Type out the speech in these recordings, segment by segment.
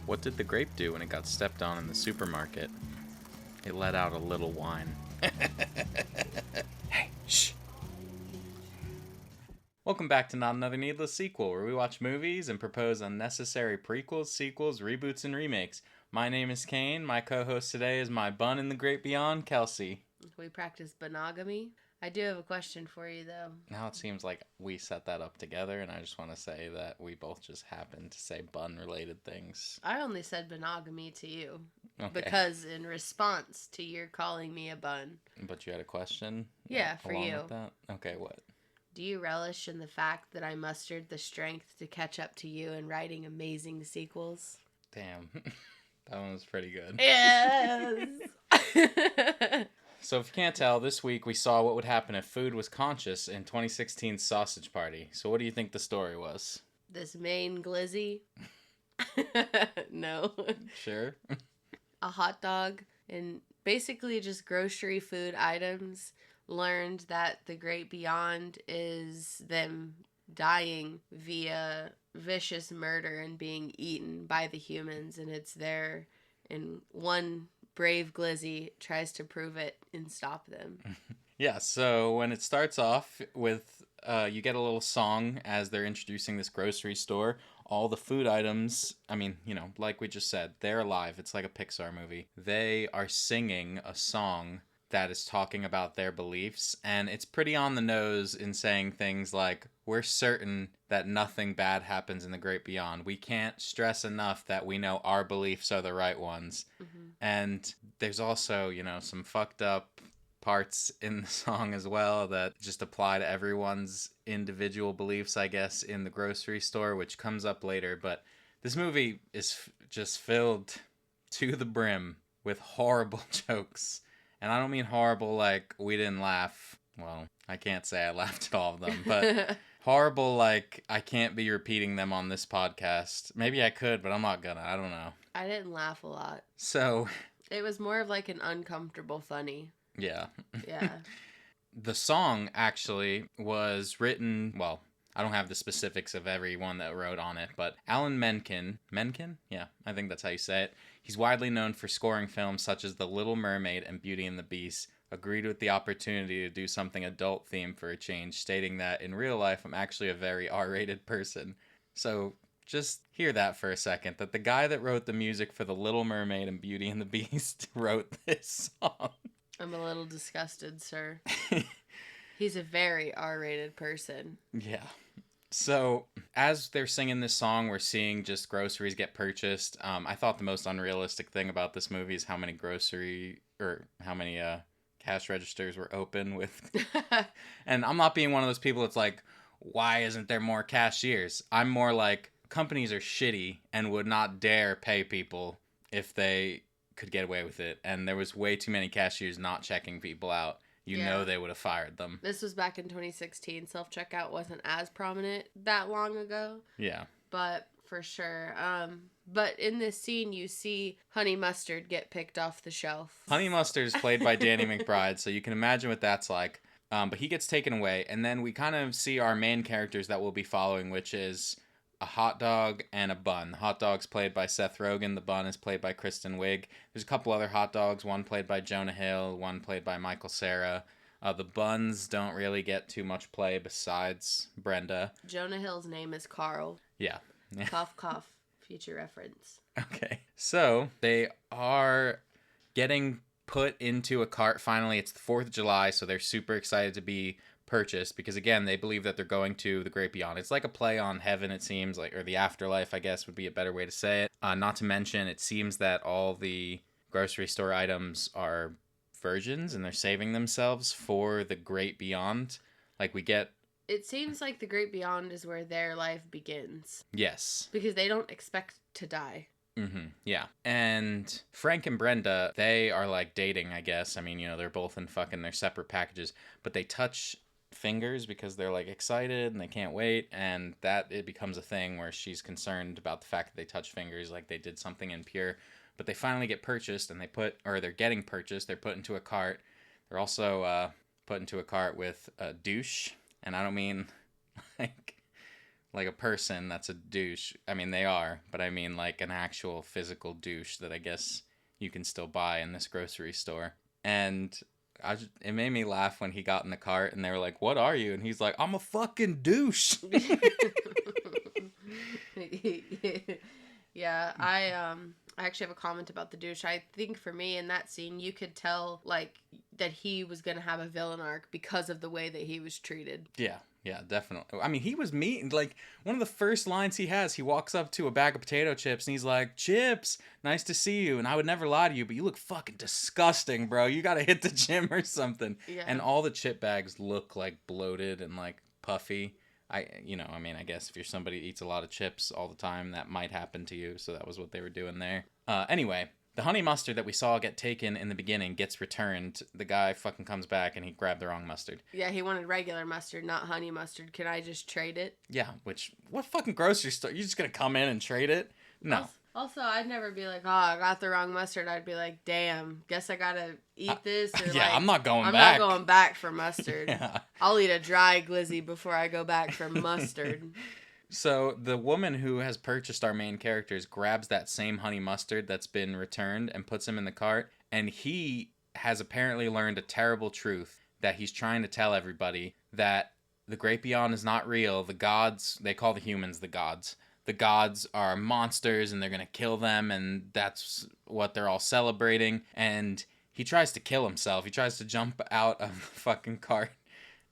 What did the grape do when it got stepped on in the supermarket? It let out a little whine. Hey, shh. Welcome back to Not Another Needless Sequel, where we watch movies and propose unnecessary prequels, sequels, reboots, and remakes. My name is Kane. My co-host today is my bun in the great beyond, Kelsey. We practice monogamy. I do have a question for you, though. Now it seems like we set that up together, and I just want to say that we both just happened to say bun-related things. I only said monogamy to you Okay. because in response to your calling me a bun. But you had a question? Yeah, for along you. with that? Okay, what? Do you relish in the fact that I mustered the strength to catch up to you in writing amazing sequels? Damn. That one was pretty good. Yes! So if you can't tell, this week we saw what would happen if food was conscious in 2016's Sausage Party. So what do you think the story was? This main glizzy? No. Sure. A hot dog and basically just grocery food items learned that the great beyond is them dying via vicious murder and being eaten by the humans, and it's there, and one brave glizzy tries to prove it and stop them. Yeah, so when it starts off with you get a little song as they're introducing this grocery store. All the food items, I mean, like we just said, they're alive. It's like a Pixar movie. They are singing a song that is talking about their beliefs, and it's pretty on the nose in saying things like, we're certain that nothing bad happens in the great beyond. We can't stress enough that we know our beliefs are the right ones. Mm-hmm. And there's also, some fucked up parts in the song as well that just apply to everyone's individual beliefs, I guess, in the grocery store, which comes up later. But this movie is just filled to the brim with horrible jokes. And I don't mean horrible like we didn't laugh. Well, I can't say I laughed at all of them, but horrible like I can't be repeating them on this podcast. Maybe I could, but I'm not gonna. I don't know. I didn't laugh a lot. So It was more of like an uncomfortable funny. yeah. Yeah. The song actually was written, well, I don't have the specifics of everyone that wrote on it, but Alan Menken? Yeah, I think that's how you say it. He's widely known for scoring films such as The Little Mermaid and Beauty and the Beast, agreed with the opportunity to do something adult themed for a change, stating that in real life I'm actually a very R-rated person. So just hear that for a second, that the guy that wrote the music for The Little Mermaid and Beauty and the Beast wrote this song. I'm a little disgusted, sir. He's a very R-rated person. Yeah. So, as they're singing this song, we're seeing just groceries get purchased. I thought the most unrealistic thing about this movie is how many cash registers were open with. And I'm not being one of those people that's like, why isn't there more cashiers? I'm more like, companies are shitty and would not dare pay people if they could get away with it. And there was way too many cashiers not checking people out. You know they would have fired them. This was back in 2016. Self-checkout wasn't as prominent that long ago. Yeah. But for sure. But in this scene, you see Honey Mustard get picked off the shelf. Honey Mustard is played by Danny McBride, so you can imagine what that's like. But he gets taken away, and then we kind of see our main characters that we'll be following, which is a hot dog and a bun. The hot dog's played by Seth Rogen. The bun is played by Kristen Wiig. There's a couple other hot dogs, one played by Jonah Hill, one played by Michael Cera. The buns don't really get too much play besides Brenda. Jonah Hill's name is Carl. Yeah. Cough, cough. Future reference. Okay. So they are getting put into a cart. Finally, it's the 4th of July, so they're super excited to be purchased because, again, they believe that they're going to the great beyond. It's like a play on heaven, it seems, like, or the afterlife, I guess would be a better way to say it. Not to mention, it seems that all the grocery store items are virgins and they're saving themselves for the great beyond. Like, we get... It seems like the great beyond is where their life begins. Yes. Because they don't expect to die. Mm-hmm. Yeah. And Frank and Brenda, they are like dating, I guess. I mean, they're both in fucking their separate packages, but they touch fingers because they're like excited and they can't wait, and that it becomes a thing where she's concerned about the fact that they touch fingers like they did something impure. But they finally get purchased, and they're getting purchased. They're put into a cart. They're also put into a cart with a douche, and I don't mean like a person that's a douche. I mean, they are, but I mean like an actual physical douche that I guess you can still buy in this grocery store. And it made me laugh when he got in the cart and they were like, "What are you?" And he's like, "I'm a fucking douche." Yeah, I actually have a comment about the douche. I think for me in that scene, you could tell like that he was gonna have a villain arc because of the way that he was treated. Yeah, yeah, definitely. I mean, he was mean. Like, one of the first lines he has, he walks up to a bag of potato chips and he's like, "Chips, nice to see you. And I would never lie to you, but you look fucking disgusting, bro. You gotta hit the gym or something." Yeah. And all the chip bags look like bloated and like puffy. I mean, I guess if you're somebody who eats a lot of chips all the time, that might happen to you. So that was what they were doing there. Anyway, the honey mustard that we saw get taken in the beginning gets returned. The guy fucking comes back and he grabbed the wrong mustard. Yeah, he wanted regular mustard, not honey mustard. Can I just trade it? Yeah, what fucking grocery store? You just gonna come in and trade it? No. Also, I'd never be like, "Oh, I got the wrong mustard." I'd be like, "Damn, guess I gotta eat this." Or Yeah, like, I'm not going I'm back. not going back for mustard. Yeah. I'll eat a dry glizzy before I go back for mustard. So the woman who has purchased our main characters grabs that same honey mustard that's been returned and puts him in the cart, and he has apparently learned a terrible truth that he's trying to tell everybody, that the great beyond is not real. The gods, they call the humans the gods. The gods are monsters and they're going to kill them, and that's what they're all celebrating. And he tries to kill himself. He tries to jump out of the fucking cart.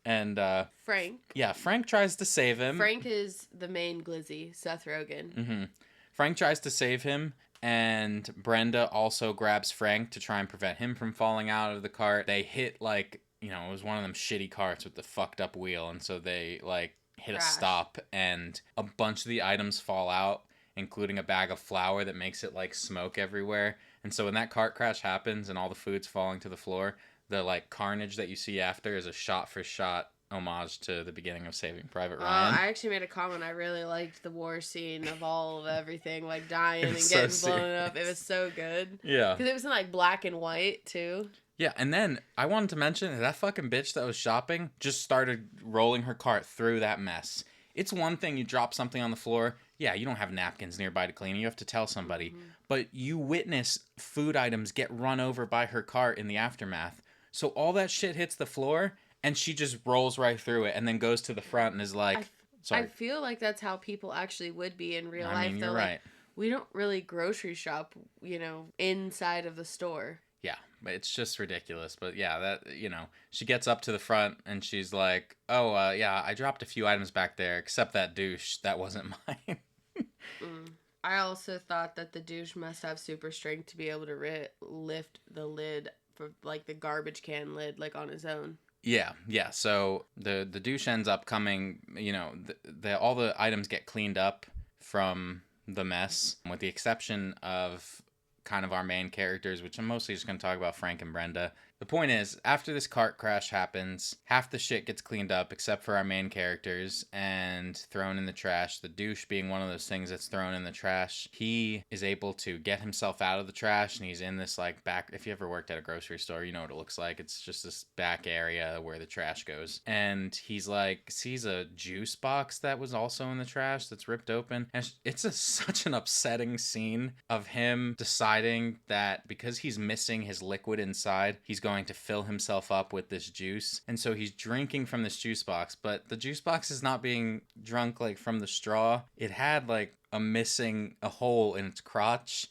And Frank. yeah, Frank tries to save him. Frank is the main glizzy, Seth Rogen. Mm-hmm. Frank tries to save him, and Brenda also grabs Frank to try and prevent him from falling out of the cart. They hit, like, it was one of them shitty carts with the fucked up wheel, and so they, like, hit Crash. a stop, and a bunch of the items fall out, including a bag of flour that makes it, like, smoke everywhere. And so when that cart crash happens and all the food's falling to the floor, the, like, carnage that you see after is a shot-for-shot homage to the beginning of Saving Private Ryan. I actually made a comment. I really liked the war scene of all of everything, like dying and so getting blown serious. up. It was so good. Yeah. Because it was in like black and white too. Yeah, and then I wanted to mention that fucking bitch that was shopping just started rolling her cart through that mess. It's one thing you drop something on the floor. Yeah, you don't have napkins nearby to clean. You have to tell somebody. Mm-hmm. But you witness food items get run over by her cart in the aftermath. So all that shit hits the floor, and she just rolls right through it and then goes to the front and is like, sorry. I feel like that's how people actually would be in real life. I mean, you're right. We don't really grocery shop, inside of the store. Yeah, but it's just ridiculous. But yeah, that, she gets up to the front and she's like, "Oh, yeah, I dropped a few items back there, except that douche. That wasn't mine." I also thought that the douche must have super strength to be able to lift the lid for, like, the garbage can lid, like, on his own. Yeah. So the douche ends up coming, all the items get cleaned up from the mess, with the exception of kind of our main characters, which I'm mostly just going to talk about Frank and Brenda. The point is, after this cart crash happens, half the shit gets cleaned up except for our main characters and thrown in the trash. The douche being one of those things that's thrown in the trash. He is able to get himself out of the trash, and he's in this, like, back... If you ever worked at a grocery store, you know what it looks like. It's just this back area where the trash goes. And he's, like, sees a juice box that was also in the trash that's ripped open. And it's such an upsetting scene of him deciding that because he's missing his liquid inside, he's going to fill himself up with this juice, and so he's drinking from this juice box, but the juice box is not being drunk like from the straw. It had like a hole in its crotch,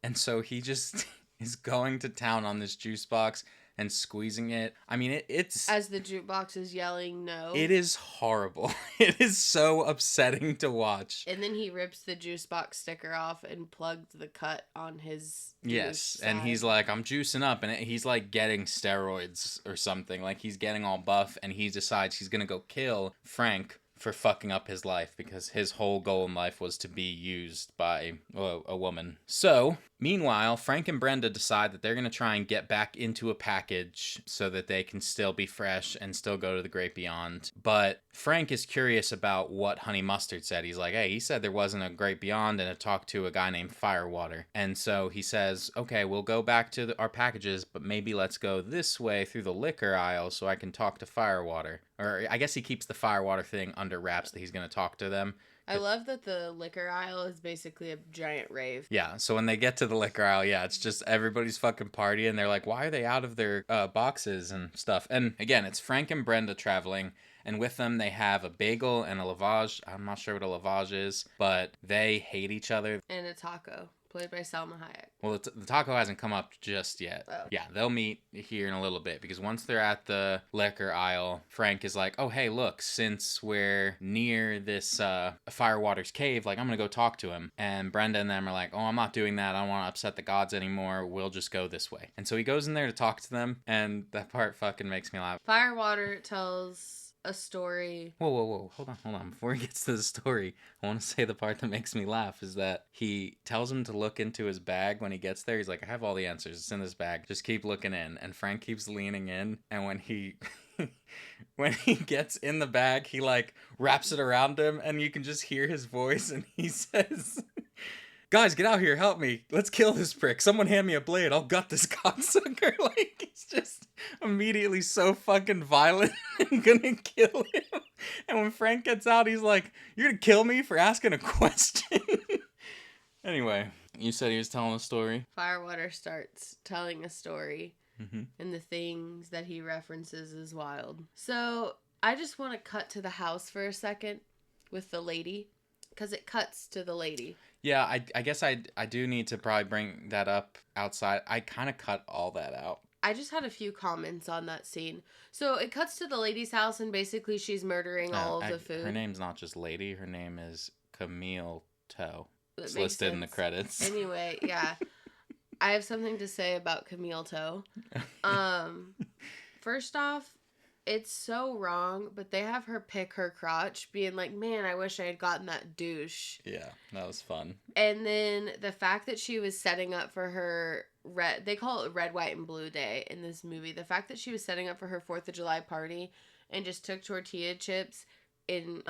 and so he just is going to town on this juice box and squeezing it. I mean, it's... As the jukebox is yelling no. It is horrible. It is so upsetting to watch. And then he rips the juice box sticker off and plugs the cut on his Yes, side. and he's like, "I'm juicing up," and he's like getting steroids or something. Like, he's getting all buff, and he decides he's gonna go kill Frank for fucking up his life, because his whole goal in life was to be used by a woman. So Meanwhile, Frank and Brenda decide that they're going to try and get back into a package so that they can still be fresh and still go to the great beyond. But Frank is curious about what Honey Mustard said. He's like, hey, he said there wasn't a great beyond, and it talked to a guy named Firewater. And so he says, okay, we'll go back to our packages, but maybe let's go this way through the liquor aisle so I can talk to Firewater. Or I guess he keeps the Firewater thing under wraps that he's going to talk to them. I love that the liquor aisle is basically a giant rave. Yeah, so when they get to the liquor aisle, yeah, it's just everybody's fucking partying. They're like, why are they out of their boxes and stuff? And again, it's Frank and Brenda traveling, and with them they have a bagel and a lavage. I'm not sure what a lavage is, but they hate each other. And a taco, played by Salma Hayek. Well, the taco hasn't come up just yet. Oh. Yeah, they'll meet here in a little bit, because once they're at the liquor aisle, Frank is like, oh, hey, look, since we're near this Firewater's cave, like, I'm going to go talk to him. And Brenda and them are like, oh, I'm not doing that. I don't want to upset the gods anymore. We'll just go this way. And so he goes in there to talk to them, and that part fucking makes me laugh. Firewater tells a story. Whoa. Hold on. Before he gets to the story, I want to say the part that makes me laugh is that he tells him to look into his bag when he gets there. He's like, I have all the answers. It's in this bag. Just keep looking in. And Frank keeps leaning in. And when he when he gets in the bag, he like wraps it around him, and you can just hear his voice, and he says, guys, get out here, help me. Let's kill this prick. Someone hand me a blade. I'll gut this cocksucker. Like, he's just immediately so fucking violent and gonna kill him. And when Frank gets out, he's like, you're gonna kill me for asking a question? Anyway, you said he was telling a story. Firewater starts telling a story, and the things that he references is wild. So I just want to cut to the house for a second with the lady, because it cuts to the lady. Yeah, I guess I do need to probably bring that up outside. I kind of cut all that out. I just had a few comments on that scene. So it cuts to the lady's house, and basically she's murdering all of the food. Her name's not just Lady. Her name is Camille Toe. That It's makes listed in the sense. credits. Anyway, yeah. I have something to say about Camille Toe. First off, it's so wrong, but they have her pick her crotch, being like, man, I wish I had gotten that douche. Yeah, that was fun. And then the fact that she was setting up for her they call it Red, White, and Blue Day in this movie. The fact that she was setting up for her 4th of July party and just took tortilla chips and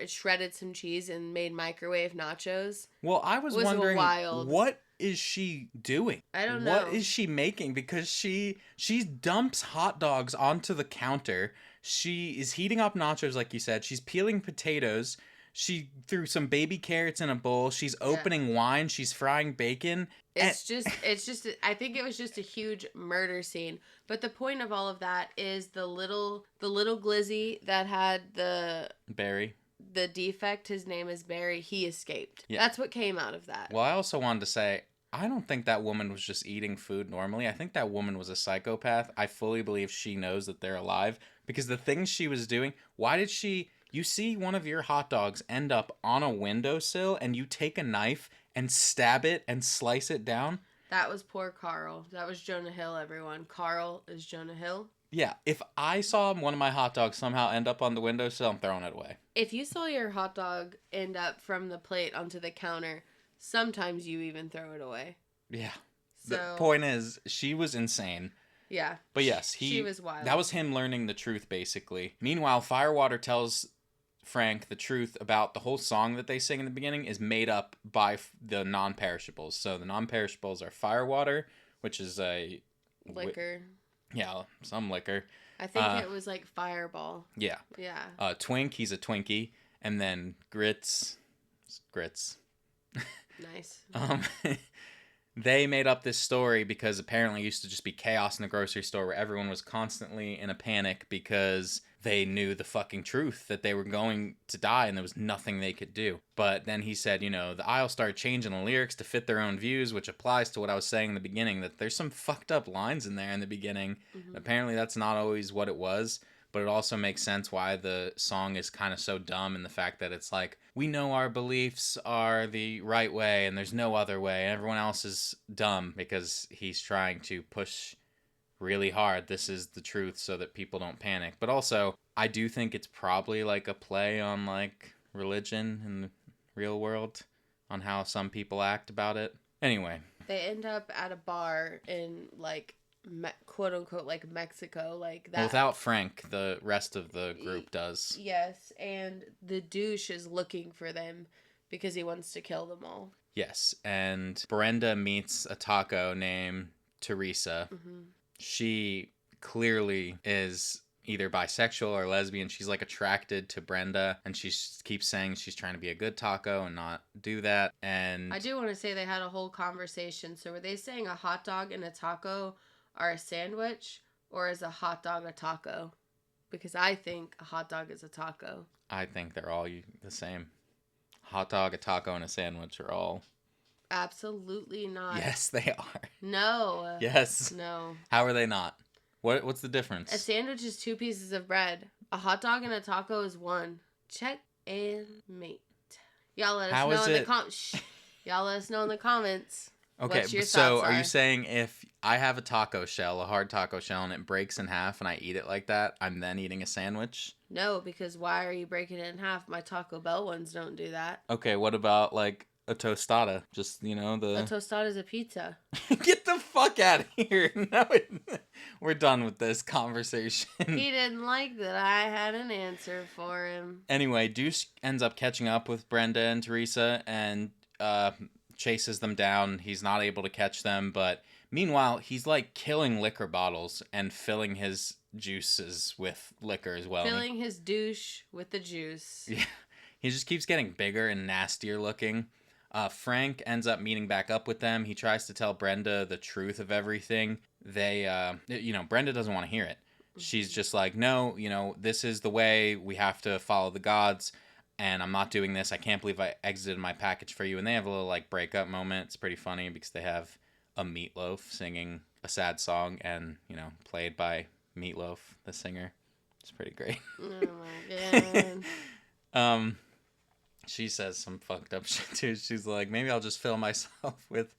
shredded some cheese and made microwave nachos. Well, I was wondering, wild. What is she doing? I don't know. What is she making? Because she dumps hot dogs onto the counter. She is heating up nachos, like you said. She's peeling potatoes. She threw some baby carrots in a bowl. She's opening wine. She's frying bacon. It's just, I think it was just a huge murder scene. But the point of all of that is the little glizzy that had Barry. The defect, his name is Barry, he escaped. Yeah. That's what came out of that. Well, I also wanted to say, I don't think that woman was just eating food normally. I think that woman was a psychopath. I fully believe she knows that they're alive. Because the things she was doing, why did she... You see one of your hot dogs end up on a windowsill, and you take a knife and stab it and slice it down? That was poor Carl. That was Jonah Hill, everyone. Carl is Jonah Hill. Yeah, if I saw one of my hot dogs somehow end up on the windowsill, I'm throwing it away. If you saw your hot dog end up from the plate onto the counter, sometimes you even throw it away. Yeah. So, the point is, she was insane. Yeah. But yes, she was wild. That was him learning the truth, basically. Meanwhile, Firewater tells Frank the truth about the whole song that they sing in the beginning is made up by the non-perishables. So the non-perishables are Firewater, which is a... liquor. Yeah, some liquor. I think it was like Fireball. Yeah. Yeah. Twink, he's a Twinkie. And then Grits. Nice. They made up this story because apparently it used to just be chaos in the grocery store where everyone was constantly in a panic because they knew the fucking truth that they were going to die and there was nothing they could do. But then he said, the aisle started changing the lyrics to fit their own views, which applies to what I was saying in the beginning, that there's some fucked up lines in there in the beginning. Mm-hmm. Apparently that's not always what it was. But it also makes sense why the song is kind of so dumb, in the fact that it's like, we know our beliefs are the right way and there's no other way, and everyone else is dumb, because he's trying to push really hard, this is the truth, so that people don't panic. But also, I do think it's probably like a play on like religion in the real world, on how some people act about it. Anyway, They end up at a bar in like quote unquote like Mexico, like Well, that. without Frank, the rest of the group does. Yes, and the douche is looking for them because he wants to kill them all. Yes, and Brenda meets a taco named Teresa. Hmm. She clearly is either bisexual or lesbian. She's like attracted to Brenda, and she keeps saying she's trying to be a good taco and not do that. And I do want to say they had a whole conversation. So were they saying a hot dog and a taco are a sandwich, or is a hot dog a taco? Because I think a hot dog is a taco. I think they're all the same. Hot dog, a taco, and a sandwich are all. Absolutely not. Yes, they are. No. Yes. No. How are they not? What's the difference? A sandwich is 2 pieces of bread. A hot dog and a taco is 1. Check and mate. Y'all let us How know is in the it? Y'all let us know in the comments. Okay, what your so thoughts are you saying if I have a taco shell, a hard taco shell, and it breaks in half and I eat it like that, I'm then eating a sandwich? No, because why are you breaking it in half? My Taco Bell ones don't do that. Okay, what about like a tostada? Just, A tostada is a pizza. Get the fuck out of here. No, we're done with this conversation. He didn't like that I had an answer for him. Anyway, Deuce ends up catching up with Brenda and Teresa and chases them down. He's not able to catch them, but meanwhile, he's like killing liquor bottles and filling his juices with liquor as well. Filling his douche with the juice. Yeah, he just keeps getting bigger and nastier looking. Frank ends up meeting back up with them. He tries to tell Brenda the truth of everything. Brenda doesn't want to hear it. She's just like, no, this is the way. We have to follow the gods. And I'm not doing this. I can't believe I exited my package for you. And they have a little like breakup moment. It's pretty funny because they have a Meatloaf singing a sad song and, played by Meatloaf, the singer. It's pretty great. Oh my god. She says some fucked up shit too. She's like, maybe I'll just fill myself with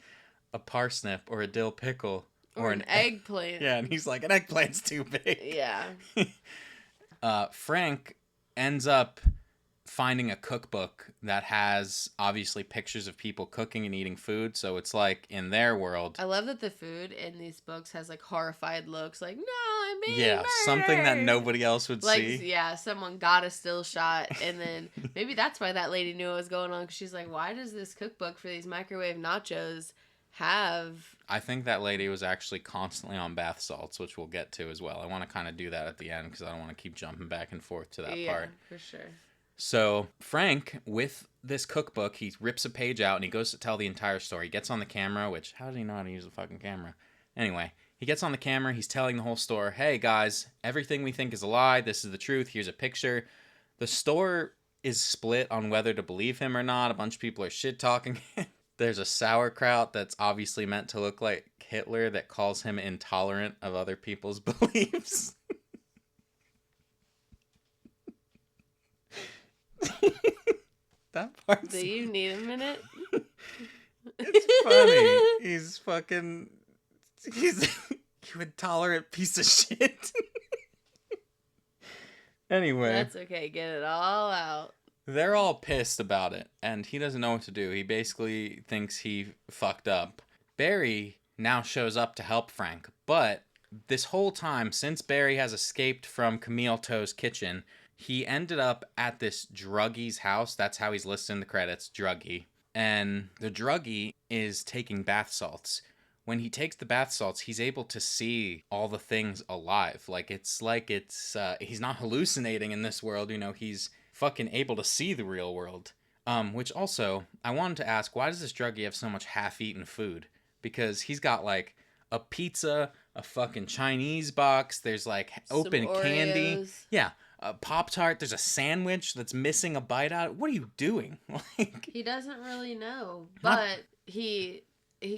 a parsnip or a dill pickle or an eggplant. Yeah, and he's like, an eggplant's too big. Yeah. Frank ends up finding a cookbook that has obviously pictures of people cooking and eating food, so it's like in their world. I love that the food in these books has like horrified looks, like, no, I'm being murdered. Something that nobody else would see. Yeah, someone got a still shot, and then maybe that's why that lady knew what was going on, because she's like, why does this cookbook for these microwave nachos have... I think that lady was actually constantly on bath salts, which we'll get to as well. I want to kind of do that at the end because I don't want to keep jumping back and forth to that part. Yeah, for sure. So Frank, with this cookbook, he rips a page out and he goes to tell the entire story. He gets on the camera, which, how does he know how to use a fucking camera? Anyway, he gets on the camera, he's telling the whole store, hey guys, everything we think is a lie, this is the truth, here's a picture. The store is split on whether to believe him or not. A bunch of people are shit-talking him. There's a sauerkraut that's obviously meant to look like Hitler that calls him intolerant of other people's beliefs. That part. Do you need a minute? It's funny. He's you intolerant piece of shit. Anyway. That's okay. Get it all out. They're all pissed about it, and he doesn't know what to do. He basically thinks he fucked up. Barry now shows up to help Frank, but this whole time, since Barry has escaped from Camille Toe's kitchen, he ended up at this druggie's house. That's how he's listed in the credits, druggie. And the druggie is taking bath salts. When he takes the bath salts, he's able to see all the things alive. He's not hallucinating in this world, he's fucking able to see the real world. Which also, I wanted to ask, why does this druggie have so much half-eaten food? Because he's got, like, a pizza, a fucking Chinese box, there's, like, open candy. Yeah. A Pop-Tart, there's a sandwich that's missing a bite out. What are you doing? He doesn't really know, but he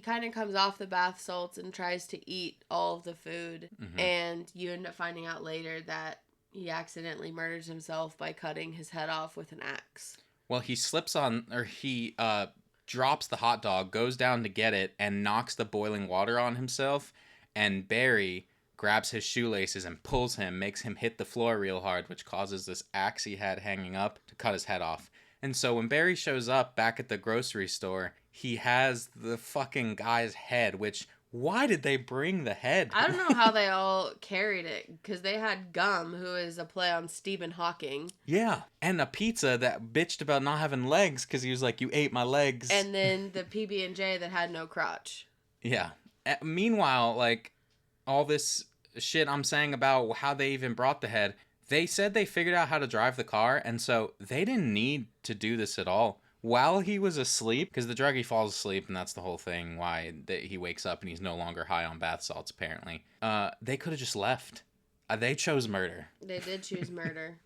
kind of comes off the bath salts and tries to eat all of the food, and you end up finding out later that he accidentally murders himself by cutting his head off with an axe. Well, he drops the hot dog, goes down to get it, and knocks the boiling water on himself, and Barry grabs his shoelaces and pulls him, makes him hit the floor real hard, which causes this axe he had hanging up to cut his head off. And so when Barry shows up back at the grocery store, he has the fucking guy's head, which, why did they bring the head? I don't know how they all carried it, because they had Gum, who is a play on Stephen Hawking. Yeah, and a pizza that bitched about not having legs because he was like, "You ate my legs." And then the PB&J that had no crotch. Yeah. Meanwhile, like, all this shit I'm saying about how they even brought the head, they said they figured out how to drive the car, and so they didn't need to do this at all. While he was asleep, because the druggie falls asleep, and that's the whole thing why he wakes up and he's no longer high on bath salts, apparently. They could have just left. They chose murder. They did choose murder.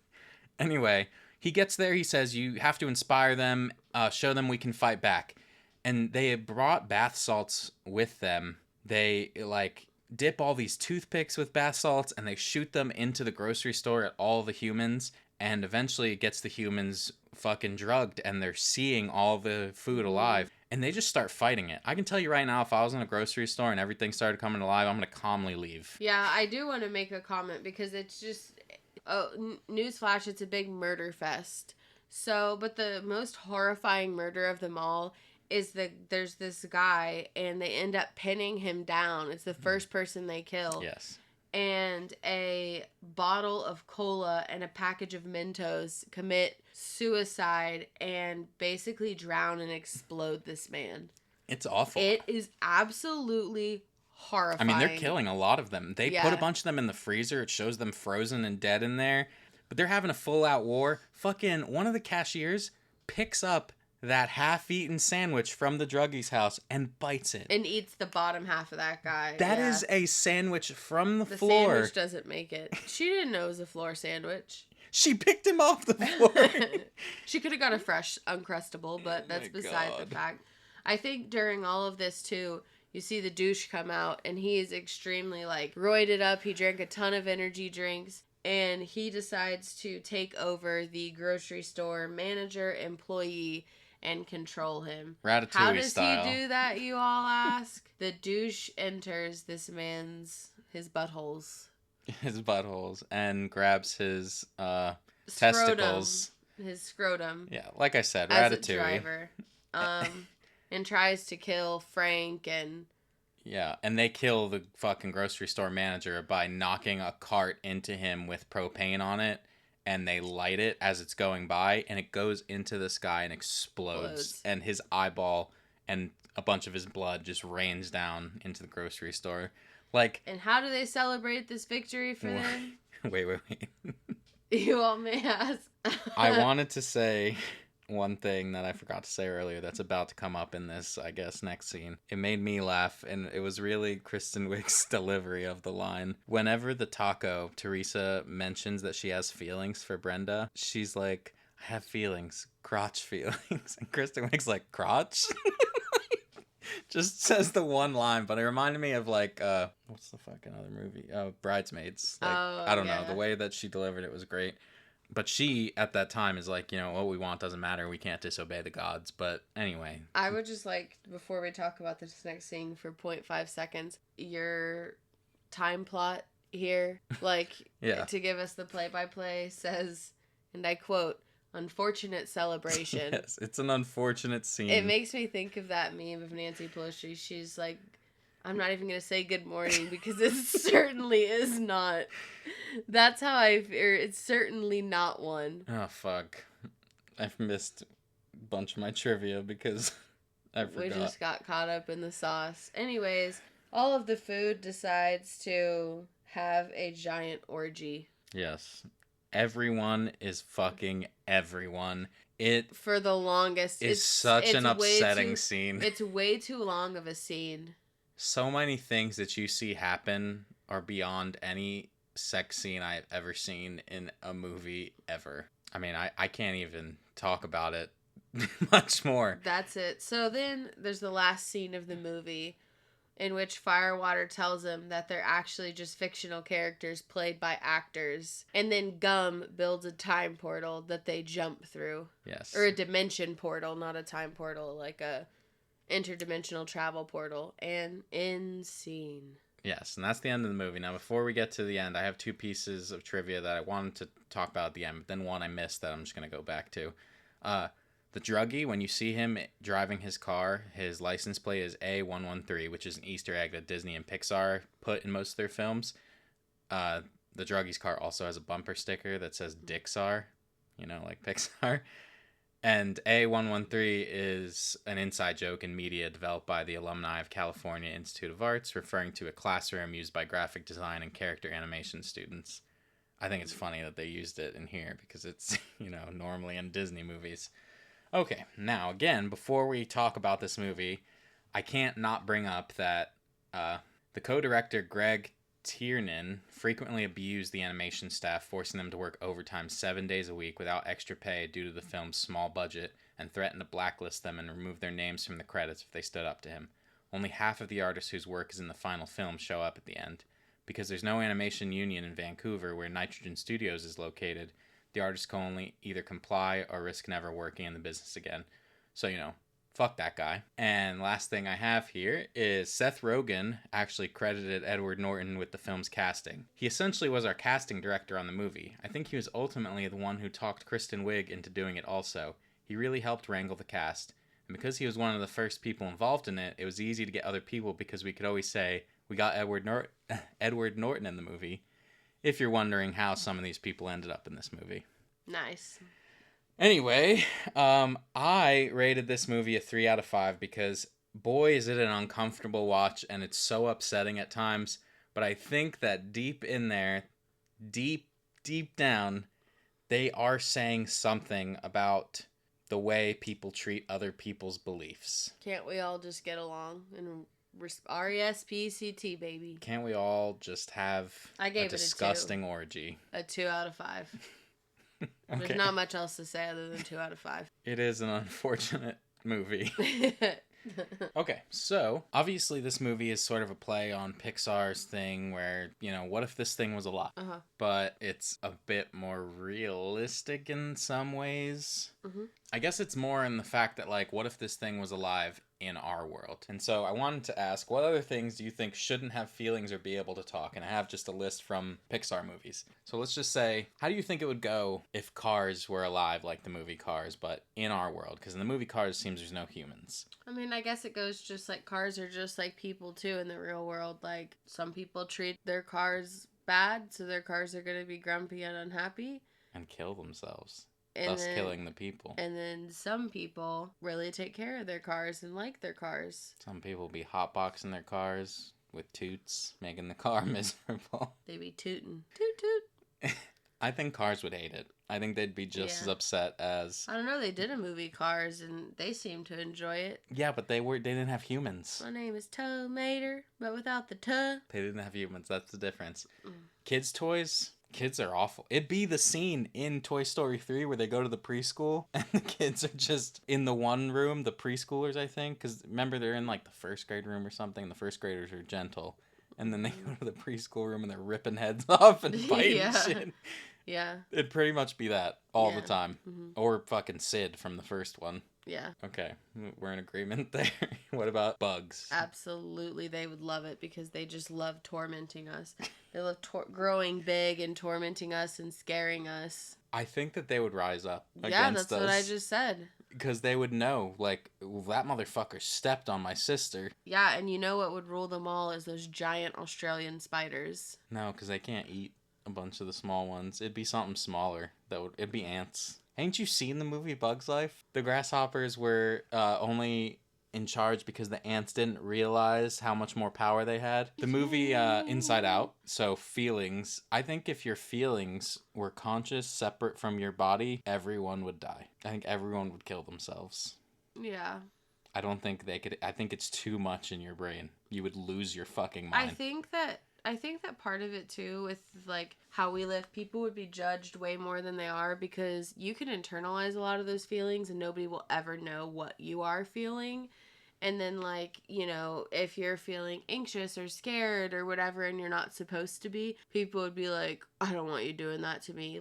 Anyway, he gets there, he says, you have to inspire them, show them we can fight back. And they had brought bath salts with them. They, like, dip all these toothpicks with bath salts, and they shoot them into the grocery store at all the humans. And eventually it gets the humans fucking drugged, and they're seeing all the food alive. And they just start fighting it. I can tell you right now, if I was in a grocery store and everything started coming alive, I'm going to calmly leave. Yeah, I do want to make a comment, because it's just... Oh, newsflash, it's a big murder fest. So, but the most horrifying murder of them all is there's this guy, and they end up pinning him down. It's the first person they kill. Yes. And a bottle of cola and a package of Mentos commit suicide and basically drown and explode this man. It's awful. It is absolutely horrifying. I mean, they're killing a lot of them. They put a bunch of them in the freezer. It shows them frozen and dead in there. But they're having a full-out war. Fucking one of the cashiers picks up that half-eaten sandwich from the druggie's house and bites it. And eats the bottom half of that guy. That is a sandwich from the floor. The sandwich doesn't make it. She didn't know it was a floor sandwich. She picked him off the floor. She could have got a fresh Uncrustable, but that's beside the fact. I think during all of this, too, you see the douche come out, and he is extremely, like, roided up. He drank a ton of energy drinks, and he decides to take over the grocery store manager, employee, and control him. Ratatouille How does style. he do that, you all ask? The douche enters his buttholes. His buttholes, and grabs his Scrotum. testicles. His scrotum. Yeah, like I said, as Ratatouille. a driver. And tries to kill Frank and... Yeah, and they kill the fucking grocery store manager by knocking a cart into him with propane on it, and they light it as it's going by, and it goes into the sky and explodes. And his eyeball and a bunch of his blood just rains down into the grocery store. Like... And how do they celebrate this victory for them? Wait. You all may ask. I wanted to say one thing that I forgot to say earlier that's about to come up in this, I guess, next scene. It made me laugh, and it was really Kristen Wiig's delivery of the line. Whenever the taco, Teresa mentions that she has feelings for Brenda, she's like, I have feelings, crotch feelings. And Kristen Wiig's like, crotch? Just says the one line, but it reminded me of, like, what's the fucking other movie? Bridesmaids. Like, I don't know. The way that she delivered it was great. But she, at that time, is like, what we want doesn't matter. We can't disobey the gods. But anyway. I would just like, before we talk about this next scene for 0.5 seconds, your time plot here, like, to give us the play-by-play says, and I quote, unfortunate celebration. Yes, it's an unfortunate scene. It makes me think of that meme of Nancy Pelosi. She's like, I'm not even going to say good morning because it certainly is not. That's how I fear. It's certainly not one. Oh, fuck. I've missed a bunch of my trivia because I forgot. We just got caught up in the sauce. Anyways, all of the food decides to have a giant orgy. Yes. Everyone is fucking everyone. It for the longest. It's such an upsetting scene. It's way too long of a scene. So many things that you see happen are beyond any sex scene I've ever seen in a movie ever. I mean, I can't even talk about it much more. That's it. So then there's the last scene of the movie in which Firewater tells him that they're actually just fictional characters played by actors. And then Gum builds a time portal that they jump through. Yes. Or a dimension portal, not a time portal, like a interdimensional travel portal. And end scene. Yes, and that's the end of the movie. Now, before we get to the end, I have two pieces of trivia that I wanted to talk about at the end, but then one I missed that I'm just going to go back to. The druggie, when you see him driving his car, his license plate is A113, which is an Easter egg that Disney and Pixar put in most of their films. The druggie's car also has a bumper sticker that says Dixar, like Pixar. And A113 is an inside joke in media developed by the alumni of California Institute of Arts, referring to a classroom used by graphic design and character animation students. I think it's funny that they used it in here because it's, normally in Disney movies. Okay, now again, before we talk about this movie, I can't not bring up that the co-director Greg Tiernan frequently abused the animation staff, forcing them to work overtime 7 days a week without extra pay due to the film's small budget, and threatened to blacklist them and remove their names from the credits if they stood up to him. Only half of the artists whose work is in the final film show up at the end. Because there's no animation union in Vancouver, where Nitrogen Studios is located, the artists can only either comply or risk never working in the business again. So, fuck that guy. And last thing I have here is Seth Rogen actually credited Edward Norton with the film's casting. He essentially was our casting director on the movie. I think he was ultimately the one who talked Kristen Wiig into doing it also. He really helped wrangle the cast. And because he was one of the first people involved in it, it was easy to get other people because we could always say, we got Edward Norton in the movie, if you're wondering how some of these people ended up in this movie. Nice. Anyway, I rated this movie a 3 out of 5 because, boy, is it an uncomfortable watch, and it's so upsetting at times. But I think that deep in there, deep down, they are saying something about the way people treat other people's beliefs. Can't we all just get along and R-E-S-P-C-T, baby? Can't we all just have a disgusting orgy? A 2 out of 5. Okay. There's not much else to say other than 2 out of 5. It is an unfortunate movie. Okay, so obviously this movie is sort of a play on Pixar's thing where, what if this thing was alive? Uh-huh. But it's a bit more realistic in some ways. Mm-hmm. I guess it's more in the fact that, what if this thing was alive in our world? And so I wanted to ask, what other things do you think shouldn't have feelings or be able to talk? And I have just a list from Pixar movies. So let's just say, how do you think it would go if Cars were alive like the movie Cars, but in our world? Because in the movie Cars, it seems there's no humans. I mean, I guess it goes just like cars are just like people too in the real world. Like, some people treat their cars bad, so their cars are going to be grumpy and unhappy. And kill themselves. And thus killing the people. And then some people really take care of their cars and like their cars. Some people be hotboxing their cars with toots, making the car miserable. They be tootin'. Toot toot. I think Cars would hate it. I think they'd be just as upset as... I don't know, they did a movie, Cars, and they seemed to enjoy it. Yeah, but they didn't have humans. My name is Tomater, but without the tuh. They didn't have humans, that's the difference. Kids' toys... Kids are awful. It'd be the scene in Toy Story 3 where they go to the preschool and the kids are just in the one room, the preschoolers, I think. Because remember, they're in the first grade room or something. The first graders are gentle. And then they go to the preschool room and they're ripping heads off and biting shit. Yeah. It'd pretty much be that all the time. Mm-hmm. Or fucking Sid from the first one. Yeah. Okay, we're in agreement there. What about bugs? Absolutely, they would love it because they just love tormenting us. They love growing big and tormenting us and scaring us. I think that they would rise up against us. Yeah, that's what I just said. Because they would know, that motherfucker stepped on my sister. Yeah, and you know what would rule them all is those giant Australian spiders. No, because they can't eat a bunch of the small ones. It'd be something smaller. It'd be ants. Ain't you seen the movie Bug's Life? The grasshoppers were only in charge because the ants didn't realize how much more power they had. The movie Inside Out, so feelings. I think if your feelings were conscious, separate from your body, everyone would die. I think everyone would kill themselves. Yeah. I don't think they could. I think it's too much in your brain. You would lose your fucking mind. I think that part of it too with how we live, people would be judged way more than they are because you can internalize a lot of those feelings and nobody will ever know what you are feeling. And then if you're feeling anxious or scared or whatever and you're not supposed to be, people would be like, I don't want you doing that to me.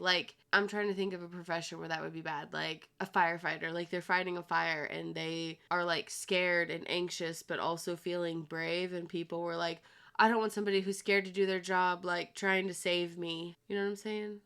I'm trying to think of a profession where that would be bad. Like a firefighter, they're fighting a fire and they are scared and anxious but also feeling brave, and people were like, I don't want somebody who's scared to do their job, trying to save me. You know what I'm saying?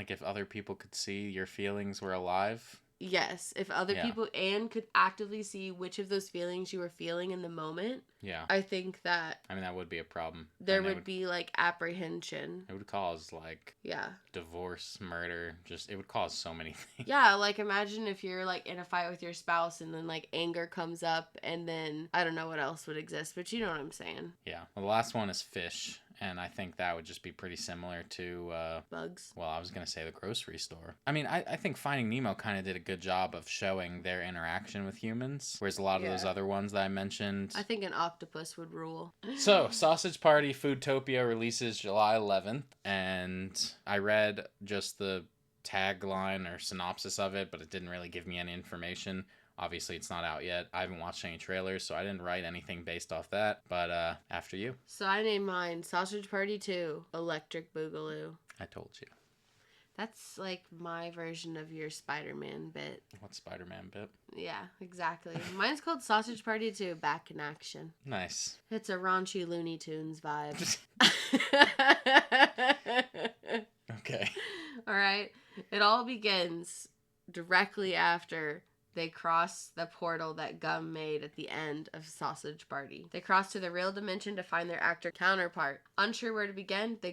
If other people could see your feelings were alive, Yes, if other Yeah. people and could actively see which of those feelings you were feeling in the moment, Yeah. I think that I mean, that would be a problem. there And would be like apprehension. it would cause like Yeah. divorce, murder, just it would cause so many things. Yeah, like imagine if you're like in a fight with your spouse and then like anger comes up and then I don't know what else would exist, but you know what I'm saying. Yeah. Well, the last one is fish, and I think that would just be pretty similar to Bugs. well, I was gonna say the grocery store. I mean, I think Finding Nemo kind of did a good job of showing their interaction with humans, whereas a lot of those Yeah. other ones that I mentioned. I think an octopus would rule. So, Sausage Party Foodtopia releases July 11th, and I read just the tagline or synopsis of it, but it didn't really give me any information. Obviously, it's not out yet. I haven't watched any trailers, so I didn't write anything based off that. But after you, So I named mine Sausage Party 2, Electric Boogaloo. I told you. That's like my version of your Spider-Man bit. What Spider-Man bit? Yeah, exactly. Mine's called Sausage Party 2, Back in Action. Nice. It's a raunchy Looney Tunes vibe. Okay. All right. It all begins directly after they cross the portal that Gum made at the end of Sausage Party. They cross to the real dimension to find their actor counterpart. Unsure where to begin, they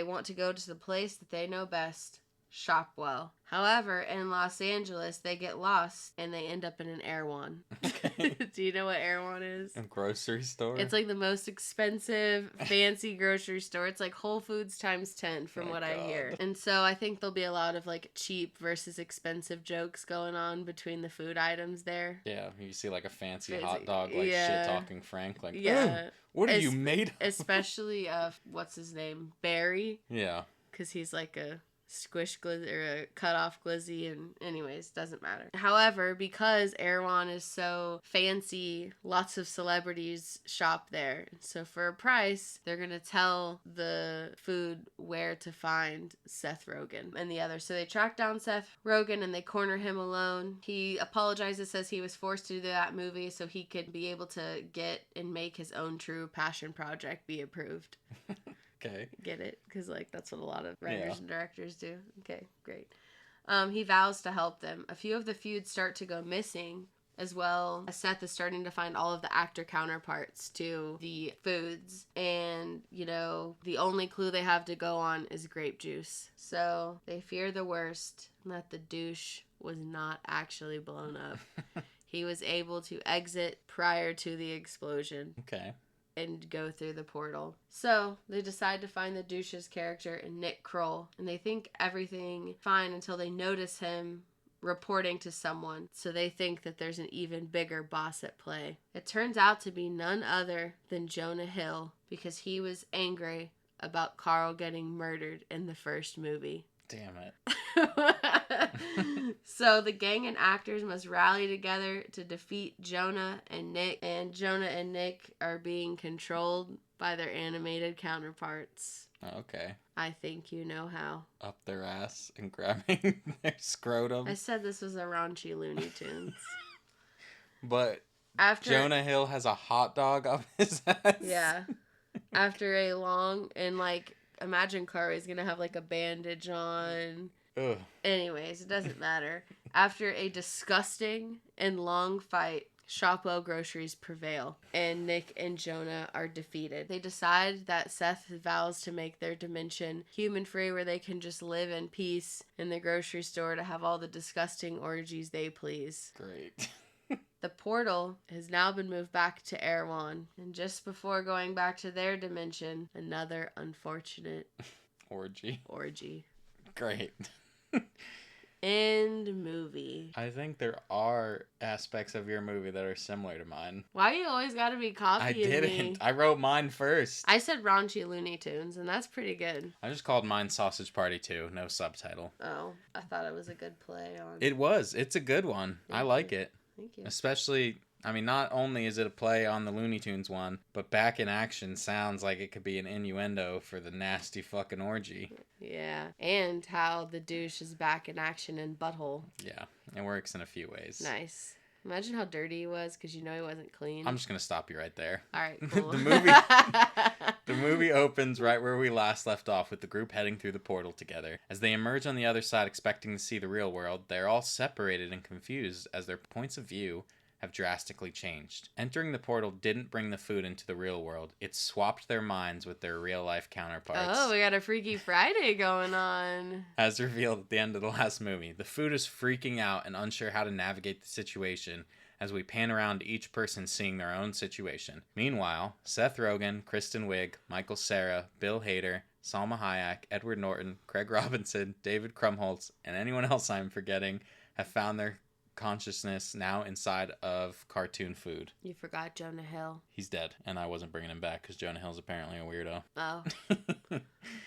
want to go to the place that they know best, Shopwell. However, in Los Angeles, they get lost and they end up in an Erewhon. Okay. Do you know what Erewhon is? A grocery store? It's like the most expensive, fancy grocery store. It's like Whole Foods times 10 from My what I hear. God. And so I think there'll be a lot of like cheap versus expensive jokes going on between the food items there. Yeah, you see like a fancy Crazy. hot dog, like Yeah. shit-talking Frank, like, Yeah. "Ugh, what are you Es- made of?" Especially, what's his name? Barry. Yeah. Because he's like a squish glizzy or a cut off glizzy, and anyways, doesn't matter. However, because Erewhon is so fancy, lots of celebrities shop there. So for a price, they're gonna tell the food where to find Seth Rogen and the others. So they track down Seth Rogen and they corner him alone. He apologizes, says he was forced to do that movie so he could be able to get and make his own true passion project be approved. Okay. Get it? Because, like, that's what a lot of Yeah. writers and directors do. Okay, great. He vows to help them. A few of the feuds start to go missing, as well as Seth is starting to find all of the actor counterparts to the foods. And, you know, the only clue they have to go on is grape juice. So they fear the worst, that the douche was not actually blown up. He was able to exit prior to the explosion Okay. and go through the portal. So they decide to find the douche's character in Nick Kroll, and they think everything fine until they notice him reporting to someone. So they think that there's an even bigger boss at play. It turns out to be none other than Jonah Hill, because he was angry about Carl getting murdered in the first movie. Damn it. So the gang and actors must rally together to defeat Jonah and Nick, and Jonah and Nick are being controlled by their animated counterparts. Okay. I think you know how. Up their ass and grabbing their scrotum. I said this was a raunchy Looney Tunes. But After Jonah Hill has a hot dog up his ass. yeah, after a long and like imagine Kari's gonna have like a bandage on. Ugh. Anyways, it doesn't matter. After a disgusting and long fight, Shopwell groceries prevail, and Nick and Jonah are defeated. They decide that Seth vows to make their dimension human-free, where they can just live in peace in the grocery store to have all the disgusting orgies they please. Great. The portal has now been moved back to Erewhon, and just before going back to their dimension, another unfortunate Orgy. orgy. Great. End movie. I think there are aspects of your movie that are similar to mine. Why you always gotta be I copying didn't. me? I wrote mine first. I said raunchy Looney Tunes, and that's pretty good. I just called mine Sausage Party 2, no subtitle. Oh, I thought it was a good play on. It was. It's a good one. I Thank like you. it. Thank you. Especially, I mean, not only is it a play on the Looney Tunes one, but Back in Action sounds like it could be an innuendo for the nasty fucking orgy. Yeah, and how the douche is back in action in Butthole. Yeah, it works in a few ways. Nice. Imagine how dirty he was because you know he wasn't clean. I'm just going to stop you right there. All right, cool. The movie opens right where we last left off, with the group heading through the portal together. As they emerge on the other side expecting to see the real world, they are all separated and confused as their points of view have drastically changed. Entering the portal didn't bring the food into the real world. It swapped their minds with their real-life counterparts. Oh, we got a Freaky Friday going on. As revealed at the end of the last movie, the food is freaking out and unsure how to navigate the situation as we pan around to each person seeing their own situation. Meanwhile, Seth Rogen, Kristen Wiig, Michael Cera, Bill Hader, Salma Hayek, Edward Norton, Craig Robinson, David Krumholtz, and anyone else I'm forgetting have found their consciousness now inside of cartoon food. You forgot Jonah Hill. He's dead, and I wasn't bringing him back because Jonah Hill's apparently a weirdo. Oh.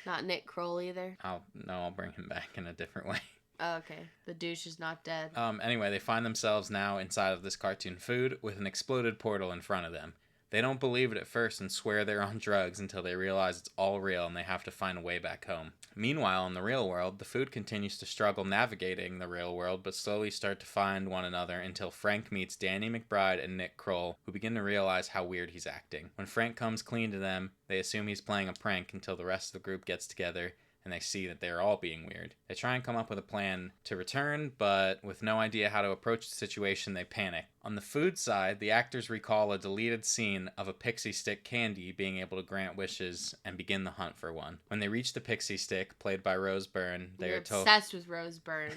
Not Nick Kroll either? I'll bring him back in a different way. Oh, okay. The douche is not dead. Anyway, they find themselves now inside of this cartoon food with an exploded portal in front of them. They don't believe it at first and swear they're on drugs until they realize it's all real and they have to find a way back home. Meanwhile, in the real world, the food continues to struggle navigating the real world, but slowly start to find one another until Frank meets Danny McBride and Nick Kroll, who begin to realize how weird he's acting. When Frank comes clean to them, they assume he's playing a prank until the rest of the group gets together and they see that they're all being weird. They try and come up with a plan to return, but with no idea how to approach the situation, they panic. On the food side, the actors recall a deleted scene of a pixie stick candy being able to grant wishes and begin the hunt for one. When they reach the pixie stick, played by Rose Byrne, You're obsessed with Rose Byrne.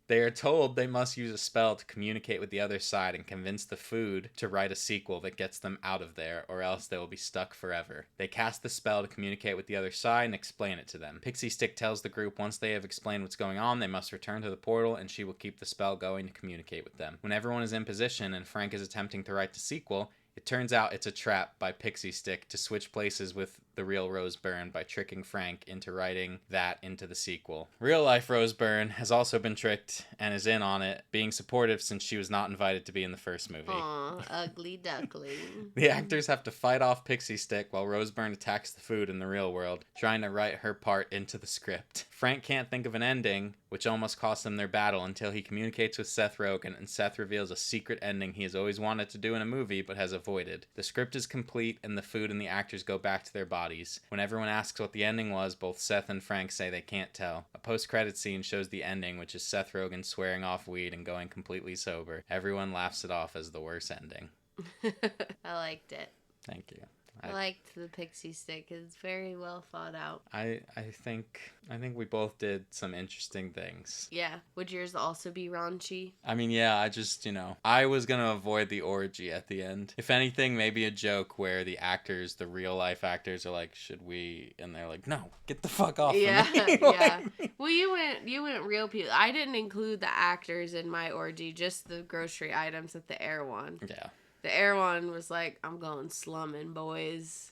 They are told they must use a spell to communicate with the other side and convince the food to write a sequel that gets them out of there, or else they will be stuck forever. They cast the spell to communicate with the other side and explain it to them. Pixie Stick tells the group once they have explained what's going on, they must return to the portal and she will keep the spell going to communicate with them. When everyone is in position and Frank is attempting to write the sequel, it turns out it's a trap by Pixie Stick to switch places with the real Rose Byrne by tricking Frank into writing that into the sequel. Real life Rose Byrne has also been tricked and is in on it, being supportive since she was not invited to be in the first movie. Aw, ugly duckling. The actors have to fight off Pixie Stick while Rose Byrne attacks the food in the real world, trying to write her part into the script. Frank can't think of an ending, which almost costs them their battle until he communicates with Seth Rogen, and Seth reveals a secret ending he has always wanted to do in a movie but has avoided. The script is complete and the food and the actors go back to their bodies. When everyone asks what the ending was, both Seth and Frank say they can't tell. A post-credit scene shows the ending, which is Seth Rogen swearing off weed and going completely sober. Everyone laughs it off as the worst ending. I liked it. Thank you. I liked the Pixie Stick. It's very well thought out. I think we both did some interesting things. Yeah. Would yours also be raunchy? I mean, yeah, I just, I was going to avoid the orgy at the end. If anything, maybe a joke where the actors, the real life actors are like, should we? And they're like, no, get the fuck off of me. Yeah. Well, you went real people. I didn't include the actors in my orgy, just the grocery items at the Air One. Yeah. The Air One was like, I'm going slumming, boys.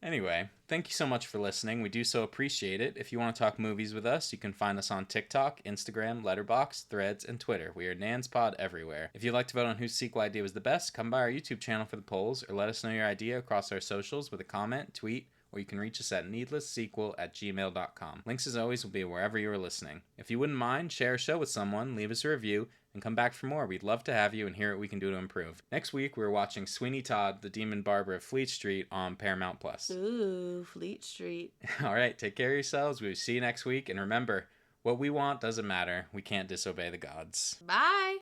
Anyway, thank you so much for listening. We do so appreciate it. If you want to talk movies with us, you can find us on TikTok, Instagram, Letterboxd, Threads, and Twitter. We are NansPod everywhere. If you'd like to vote on whose sequel idea was the best, come by our YouTube channel for the polls, or let us know your idea across our socials with a comment, tweet, or you can reach us at needlesssequel@gmail.com. Links, as always, will be wherever you are listening. If you wouldn't mind, share a show with someone, leave us a review, and come back for more. We'd love to have you and hear what we can do to improve. Next week, we're watching Sweeney Todd, the Demon Barber of Fleet Street on Paramount+. Ooh, Fleet Street. All right, take care of yourselves. We'll see you next week. And remember, what we want doesn't matter. We can't disobey the gods. Bye.